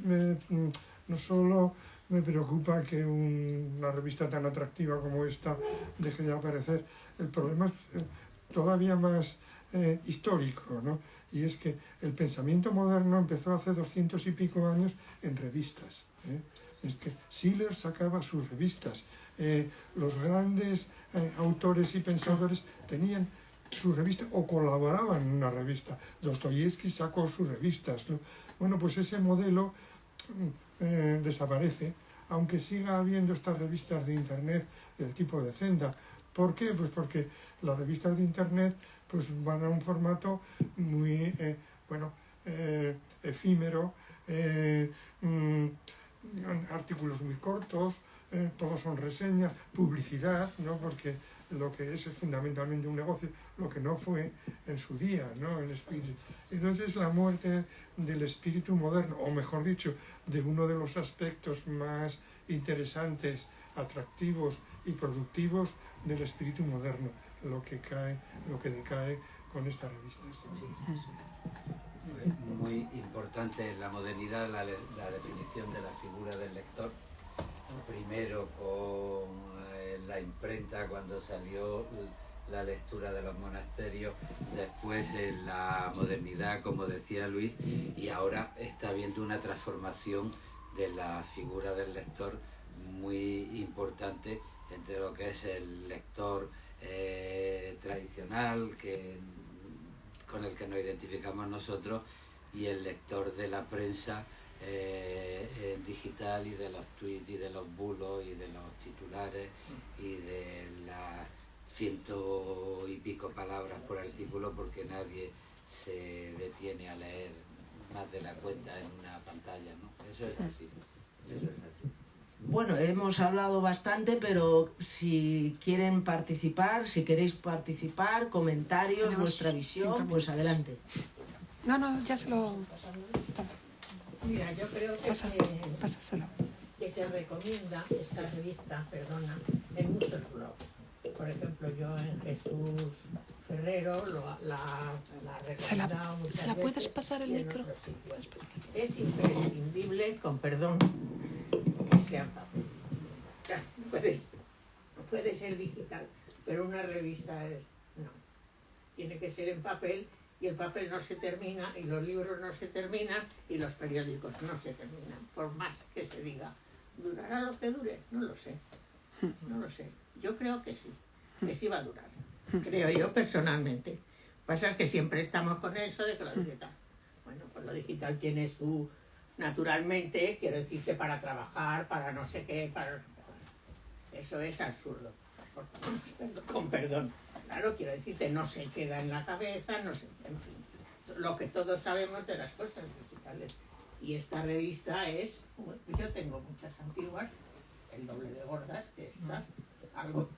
no solo me preocupa que una revista tan atractiva como esta deje de aparecer. El problema es todavía más histórico, ¿no? Y es que el pensamiento moderno empezó hace 200 y pico años en revistas, ¿eh? Es que Schiller sacaba sus revistas, los grandes autores y pensadores tenían su revista o colaboraban en una revista. Dostoyevsky sacó sus revistas, ¿no? Bueno, pues ese modelo desaparece, aunque siga habiendo estas revistas de internet del tipo de Zenda. ¿Por qué? Pues porque las revistas de internet pues van a un formato muy efímero, artículos muy cortos, todos son reseñas, publicidad, ¿no? Porque lo que es fundamentalmente un negocio, lo que no fue en su día, ¿no? El espíritu. Entonces la muerte del espíritu moderno, o mejor dicho, de uno de los aspectos más interesantes, atractivos y productivos del espíritu moderno, lo que decae con estas revistas.
Muy importante en la modernidad la definición de la figura del lector. Primero con la imprenta, cuando salió la lectura de los monasterios, después en la modernidad, como decía Luis, y ahora está habiendo una transformación de la figura del lector muy importante entre lo que es el lector tradicional, con el que nos identificamos nosotros, y el lector de la prensa digital, y de los tweets y de los bulos y de los titulares y de las 100 y pico palabras por artículo, porque nadie se detiene a leer más de la cuenta en una pantalla, ¿no? Eso es así.
Bueno, hemos hablado bastante, pero si quieren participar, si queréis participar, comentarios,
Tenemos
vuestra visión, pues adelante.
No, ya se lo...
Mira, yo creo que
Pásaselo.
que se recomienda esta revista, en muchos blogs. Por ejemplo, yo en Jesús Ferrero la recomendado muchas
¿Se la puedes
veces
pasar el
y en
micro?
otros sitios. Es imprescindible, con perdón, que sea en papel. O sea, no puede ser digital, pero una revista no. Tiene que ser en papel, y el papel no se termina, y los libros no se terminan, y los periódicos no se terminan, por más que se diga. ¿Durará lo que dure? No lo sé. No lo sé. Yo creo que sí. que sí va a durar, creo yo personalmente. Lo que pasa es que siempre estamos con eso de que lo digital, bueno, pues lo digital tiene su, naturalmente, quiero decirte, para trabajar, para no sé qué, para... Eso es absurdo, con perdón. Claro, quiero decirte, no se queda en la cabeza, no sé, en fin, lo que todos sabemos de las cosas digitales. Y esta revista es, yo tengo muchas antiguas, el doble de gordas que esta, algo,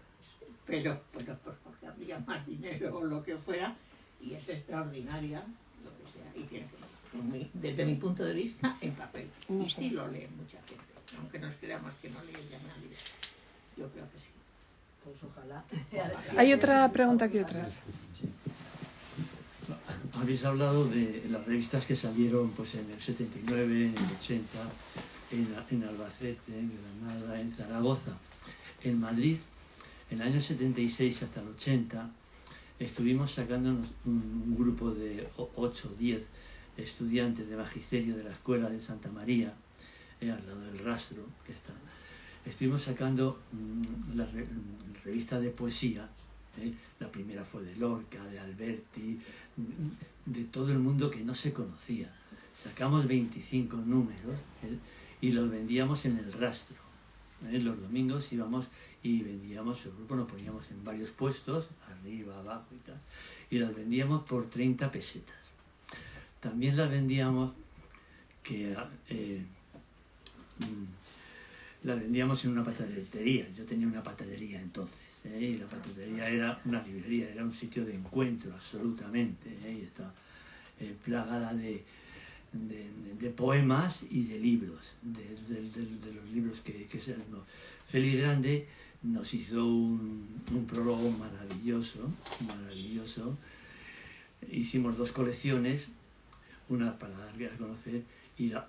pero pues porque habría más dinero o lo que fuera, y es extraordinaria, lo que sea, y tiene que, desde mi punto de vista, en papel. Y sí lo lee mucha gente, aunque nos creamos que no lee ya nadie. Yo creo que sí.
Pues ojalá.
Hay otra pregunta aquí atrás.
Habéis hablado de las revistas que salieron pues en el 79, en el 80, en Albacete, en Granada, en Zaragoza. En Madrid, en el año 76 hasta el 80, estuvimos sacándonos un grupo de 8 o 10 estudiantes de magisterio de la escuela de Santa María, al lado del Rastro, que está. Estuvimos sacando la revista de poesía. La primera fue de Lorca, de Alberti, de todo el mundo que no se conocía. Sacamos 25 números y los vendíamos en el Rastro. Los domingos íbamos y vendíamos, el grupo nos poníamos en varios puestos, arriba, abajo y tal, y las vendíamos por 30 pesetas. También las vendíamos las vendíamos en una patatería. Yo tenía una patatería entonces, y la patatería era una librería, era un sitio de encuentro absolutamente, y estaba plagada de poemas y de libros, de los libros que se... Félix Grande nos hizo un prólogo maravilloso. Hicimos 2 colecciones, una para darle a conocer y la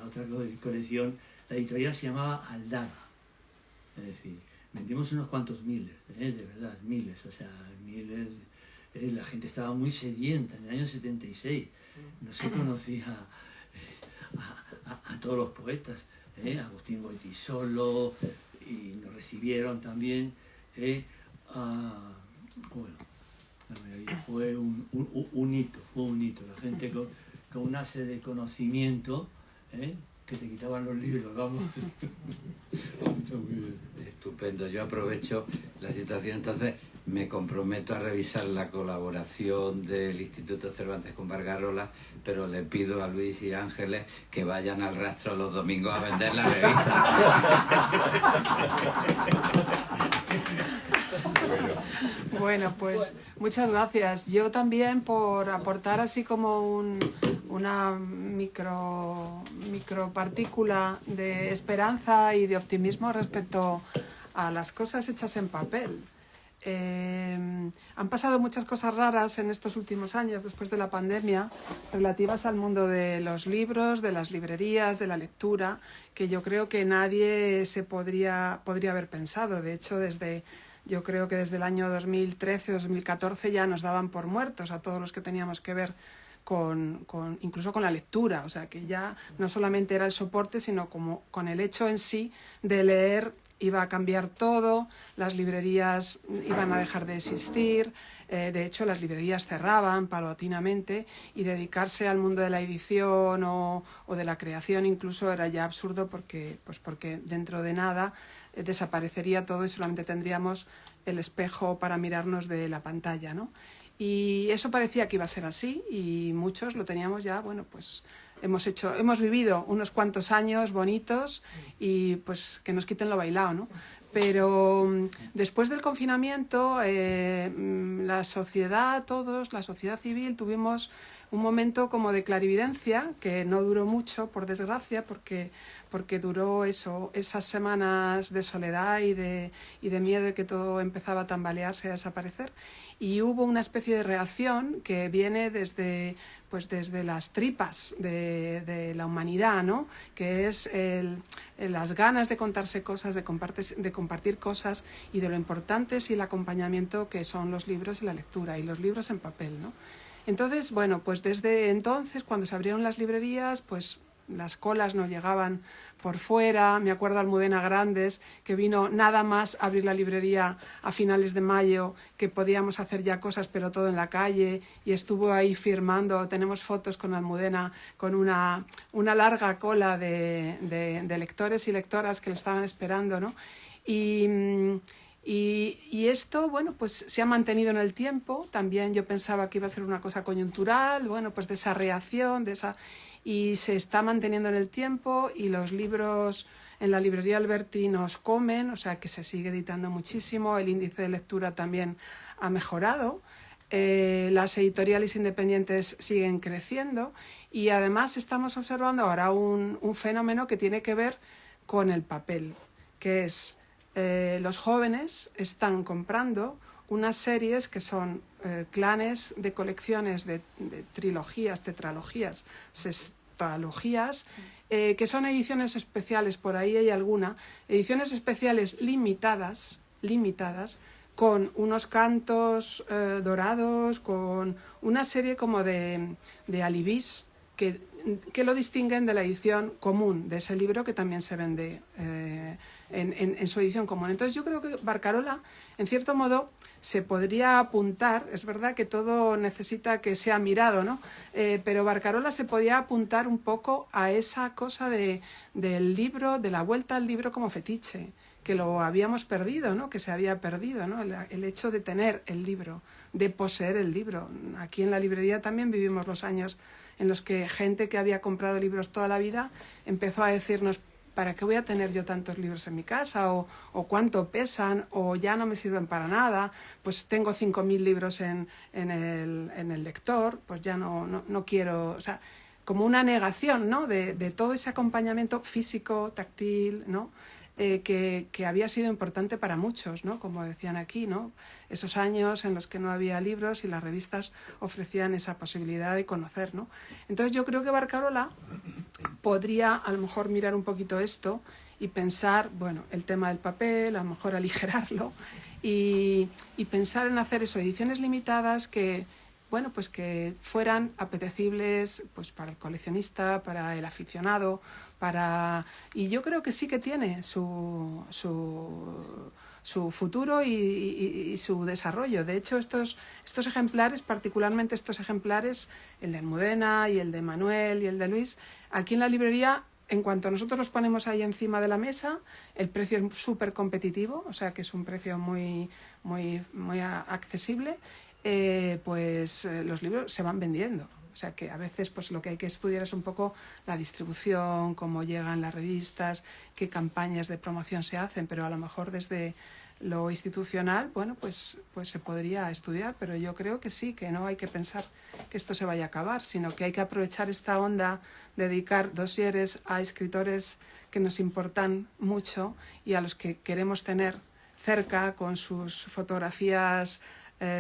otra colección, la editorial se llamaba Aldaga. Es decir, vendimos unos cuantos miles, de verdad, miles, o sea, miles. La gente estaba muy sedienta en el año 76, no se conocía a todos los poetas, Agustín Goytisolo, y nos recibieron también, bueno, fue un hito, la gente con una sed de conocimiento, que te quitaban los libros, vamos.
Estupendo, yo aprovecho la situación, entonces me comprometo a revisar la colaboración del Instituto Cervantes con Barcarola, pero le pido a Luis y Ángeles que vayan al Rastro los domingos a vender la revista.
Bueno, pues muchas gracias. Yo también por aportar así como una micropartícula de esperanza y de optimismo respecto a las cosas hechas en papel. Han pasado muchas cosas raras en estos últimos años después de la pandemia relativas al mundo de los libros, de las librerías, de la lectura, que yo creo que nadie se podría haber pensado. De hecho, yo creo que desde el año 2013-2014 ya nos daban por muertos a todos los que teníamos que ver incluso con la lectura. O sea, que ya no solamente era el soporte, sino como con el hecho en sí de leer iba a cambiar todo, las librerías iban a dejar de existir, de hecho las librerías cerraban paulatinamente y dedicarse al mundo de la edición o de la creación incluso era ya absurdo porque dentro de nada desaparecería todo y solamente tendríamos el espejo para mirarnos de la pantalla, ¿no? Y eso parecía que iba a ser así y muchos lo teníamos ya, bueno, pues hemos vivido unos cuantos años bonitos y pues que nos quiten lo bailado, ¿no? Pero después del confinamiento, la sociedad civil, tuvimos un momento como de clarividencia, que no duró mucho, por desgracia, porque duró esas semanas de soledad y de miedo de que todo empezaba a tambalearse, a desaparecer. Y hubo una especie de reacción que viene desde las tripas de la humanidad, ¿no? Que es las ganas de contarse cosas, de compartir cosas y de lo importantes y el acompañamiento que son los libros y la lectura y los libros en papel, ¿no? Entonces, bueno, pues desde entonces, cuando se abrieron las librerías, pues las colas no llegaban por fuera. Me acuerdo Almudena Grandes, que vino nada más a abrir la librería a finales de mayo, que podíamos hacer ya cosas, pero todo en la calle, y estuvo ahí firmando. Tenemos fotos con Almudena, con una larga cola de lectores y lectoras que le estaban esperando, ¿no? Y esto, bueno, pues se ha mantenido en el tiempo. También yo pensaba que iba a ser una cosa coyuntural, bueno, pues de esa reacción, y se está manteniendo en el tiempo, y los libros en la librería Alberti nos comen, o sea que se sigue editando muchísimo, el índice de lectura también ha mejorado, las editoriales independientes siguen creciendo, y además estamos observando ahora un fenómeno que tiene que ver con el papel, que es los jóvenes están comprando unas series que son clanes de colecciones de trilogías, tetralogías, sextalogías, que son ediciones especiales, por ahí hay alguna, ediciones especiales limitadas, con unos cantos dorados, con una serie como de alibís que lo distinguen de la edición común de ese libro, que también se vende en su edición común. Entonces yo creo que Barcarola, en cierto modo, se podría apuntar, es verdad que todo necesita que sea mirado, ¿no? Pero Barcarola se podía apuntar un poco a esa cosa del libro, de la vuelta al libro como fetiche, que lo habíamos perdido, ¿no? Que se había perdido, ¿no? El hecho de tener el libro, de poseer el libro. Aquí en la librería también vivimos los años en los que gente que había comprado libros toda la vida empezó a decirnos: ¿para qué voy a tener yo tantos libros en mi casa? O cuánto pesan, o ya no me sirven para nada, pues tengo 5.000 libros en el lector, pues ya no quiero, o sea, como una negación, ¿no? de todo ese acompañamiento físico, táctil, ¿no? Que había sido importante para muchos, ¿no? Como decían aquí, ¿no? Esos años en los que no había libros y las revistas ofrecían esa posibilidad de conocer, ¿no? Entonces yo creo que Barcarola podría a lo mejor mirar un poquito esto y pensar, bueno, el tema del papel, a lo mejor aligerarlo y pensar en hacer eso, ediciones limitadas que, bueno, pues que fueran apetecibles pues para el coleccionista, para el aficionado, y yo creo que sí que tiene su futuro y su desarrollo. De hecho, estos ejemplares, particularmente estos ejemplares, el de Almudena y el de Manuel y el de Luis, aquí en la librería, en cuanto nosotros los ponemos ahí encima de la mesa, el precio es súper competitivo, o sea que es un precio muy accesible, pues los libros se van vendiendo. O sea que a veces pues lo que hay que estudiar es un poco la distribución, cómo llegan las revistas, qué campañas de promoción se hacen, pero a lo mejor desde lo institucional, bueno, pues se podría estudiar, pero yo creo que sí, que no hay que pensar que esto se vaya a acabar, sino que hay que aprovechar esta onda, dedicar dosieres a escritores que nos importan mucho y a los que queremos tener cerca con sus fotografías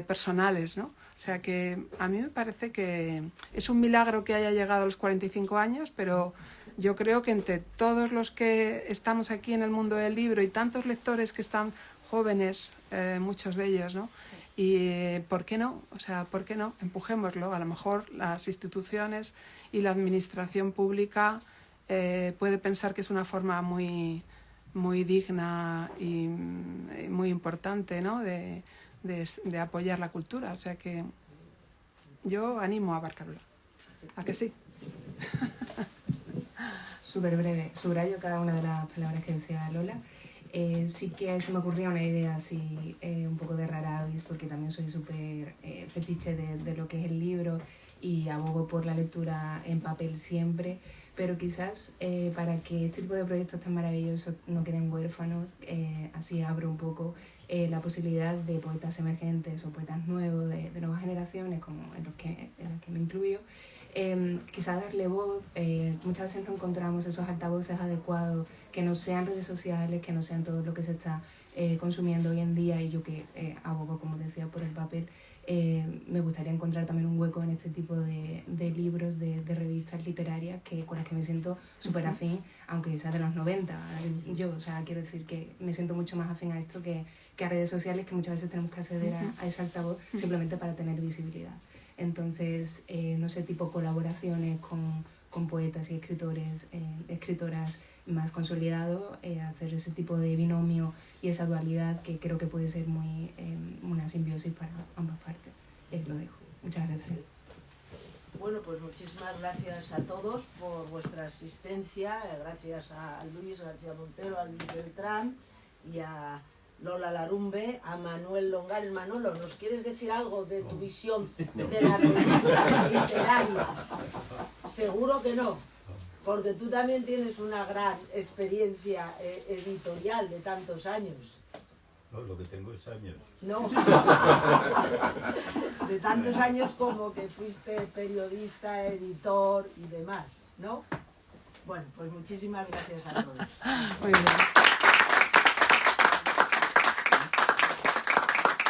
personales, ¿no? O sea que a mí me parece que es un milagro que haya llegado a los 45 años, pero yo creo que entre todos los que estamos aquí en el mundo del libro y tantos lectores que están jóvenes, muchos de ellos, ¿no? Y ¿por qué no? O sea, ¿por qué no? Empujémoslo. A lo mejor las instituciones y la administración pública puede pensar que es una forma muy digna y muy importante, ¿no? de apoyar la cultura, o sea que yo animo a Barcarola. ¿A que sí?
Súper breve, subrayo cada una de las palabras que decía Lola. Sí que se me ocurría una idea así un poco de rara avis, porque también soy súper fetiche de lo que es el libro y abogo por la lectura en papel siempre, pero quizás para que este tipo de proyectos tan maravillosos no queden huérfanos, así abro un poco la posibilidad de poetas emergentes o poetas nuevos de nuevas generaciones, como en las que me incluyo, quizás darle voz. Muchas veces no encontramos esos altavoces adecuados, que no sean redes sociales, que no sean todo lo que se está consumiendo hoy en día, y yo que abogo, como decía, por el papel, me gustaría encontrar también un hueco en este tipo de libros, de revistas literarias con las que me siento súper afín, aunque sea de los 90. Yo, o sea, quiero decir que me siento mucho más afín a esto que a redes sociales, que muchas veces tenemos que acceder a ese altavoz simplemente para tener visibilidad. Entonces, no sé, tipo colaboraciones con con poetas y escritores, escritoras más consolidado, hacer ese tipo de binomio y esa dualidad que creo que puede ser muy una simbiosis para ambas partes. Lo dejo. Muchas gracias.
Bueno, pues muchísimas gracias a todos por vuestra asistencia, gracias a Luis García Montero, a Luis Beltrán y a Lola Larumbe, a Manuel Longares. Manolo, ¿nos quieres decir algo de tu visión de las revistas literarias? Seguro que no, porque tú también tienes una gran experiencia editorial de tantos años.
No, lo que tengo es años.
No, de tantos años como que fuiste periodista, editor y demás, ¿no? Bueno, pues muchísimas gracias a todos.
Muy bien.